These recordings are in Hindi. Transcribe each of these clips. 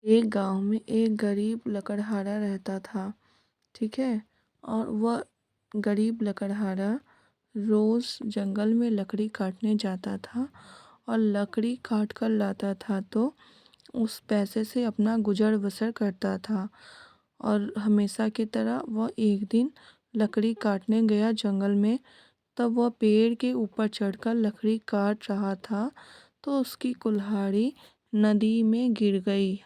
एक गांव में एक गरीब लकड़हारा रहता था। ठीक है। और वह गरीब लकड़हारा रोज जंगल में लकड़ी काटने जाता था और लकड़ी काट कर लाता था, तो उस पैसे से अपना गुजर बसर करता था। और हमेशा की तरह वह एक दिन लकड़ी काटने गया जंगल में। तब वह पेड़ के ऊपर चढ़कर लकड़ी काट रहा था, तो उसकी कुल्हाड़ी नदी में गिर गई।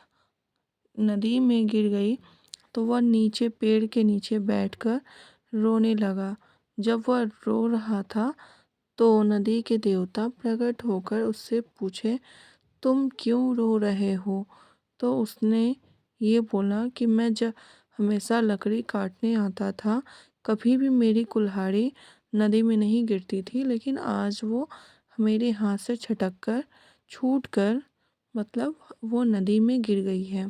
तो वह नीचे पेड़ के नीचे बैठकर रोने लगा। जब वह रो रहा था तो नदी के देवता प्रकट होकर उससे पूछे, तुम क्यों रो रहे हो? तो उसने ये बोला कि मैं जब हमेशा लकड़ी काटने आता था, कभी भी मेरी कुल्हाड़ी नदी में नहीं गिरती थी, लेकिन आज वो मेरे हाथ से छटक कर छूट कर मतलब वो नदी में गिर गई है।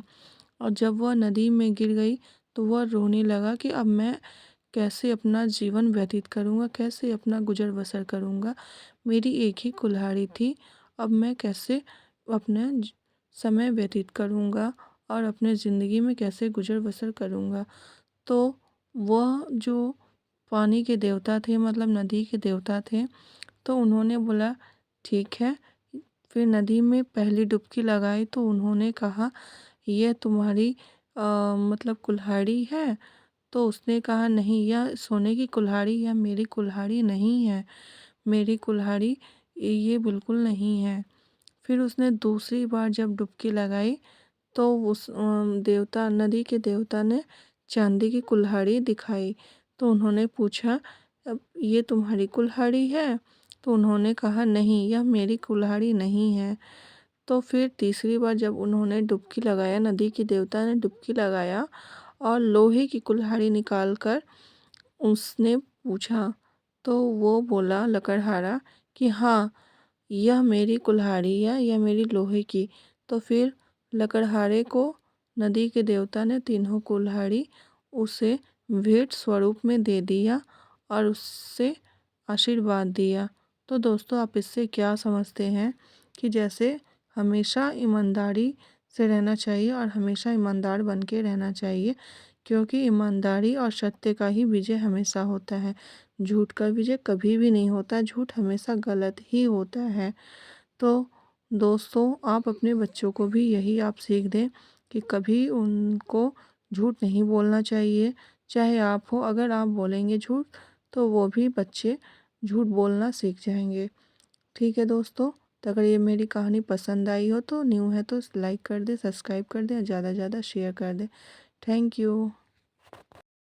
और जब वह नदी में गिर गई तो वह रोने लगा कि अब मैं कैसे अपना जीवन व्यतीत करूँगा, कैसे अपना गुजर बसर करूँगा। मेरी एक ही कुल्हाड़ी थी, अब मैं कैसे अपना समय व्यतीत करूँगा और अपने ज़िंदगी में कैसे गुजर बसर करूँगा। तो वह जो पानी के देवता थे, मतलब नदी के देवता थे, तो उन्होंने बोला ठीक है। फिर नदी में पहली डुबकी लगाई तो उन्होंने कहा, यह तुम्हारी मतलब कुल्हाड़ी है? तो उसने कहा, नहीं, यह सोने की कुल्हाड़ी है, मेरी कुल्हाड़ी नहीं है, मेरी कुल्हाड़ी ये बिल्कुल नहीं है। फिर उसने दूसरी बार जब डुबकी लगाई तो उस देवता, नदी के देवता ने चांदी की कुल्हाड़ी दिखाई। तो उन्होंने पूछा, अब ये तुम्हारी कुल्हाड़ी है? तो उन्होंने कहा, नहीं, यह मेरी कुल्हाड़ी नहीं है। तो फिर तीसरी बार जब उन्होंने डुबकी लगाया, नदी के देवता ने डुबकी लगाया और लोहे की कुल्हाड़ी निकाल कर उसने पूछा, तो वो बोला लकड़हारा कि हाँ, यह मेरी कुल्हाड़ी है, यह मेरी लोहे की। तो फिर लकड़हारे को नदी के देवता ने तीनों कुल्हाड़ी उसे भेंट स्वरूप में दे दिया और उससे आशीर्वाद दिया। तो दोस्तों, आप इससे क्या समझते हैं कि जैसे हमेशा ईमानदारी से रहना चाहिए और हमेशा ईमानदार बन के रहना चाहिए, क्योंकि ईमानदारी और सत्य का ही विजय हमेशा होता है। झूठ का विजय कभी भी नहीं होता, झूठ हमेशा गलत ही होता है। तो दोस्तों, आप अपने बच्चों को भी यही आप सीख दें कि कभी उनको झूठ नहीं बोलना चाहिए। चाहे आप हो, अगर आप बोलेंगे झूठ तो वो भी बच्चे झूठ बोलना सीख जाएंगे। ठीक है दोस्तों, तो अगर ये मेरी कहानी पसंद आई हो तो न्यू है तो लाइक कर दें, सब्सक्राइब कर दें और ज़्यादा से ज़्यादा शेयर कर दें। Thank you.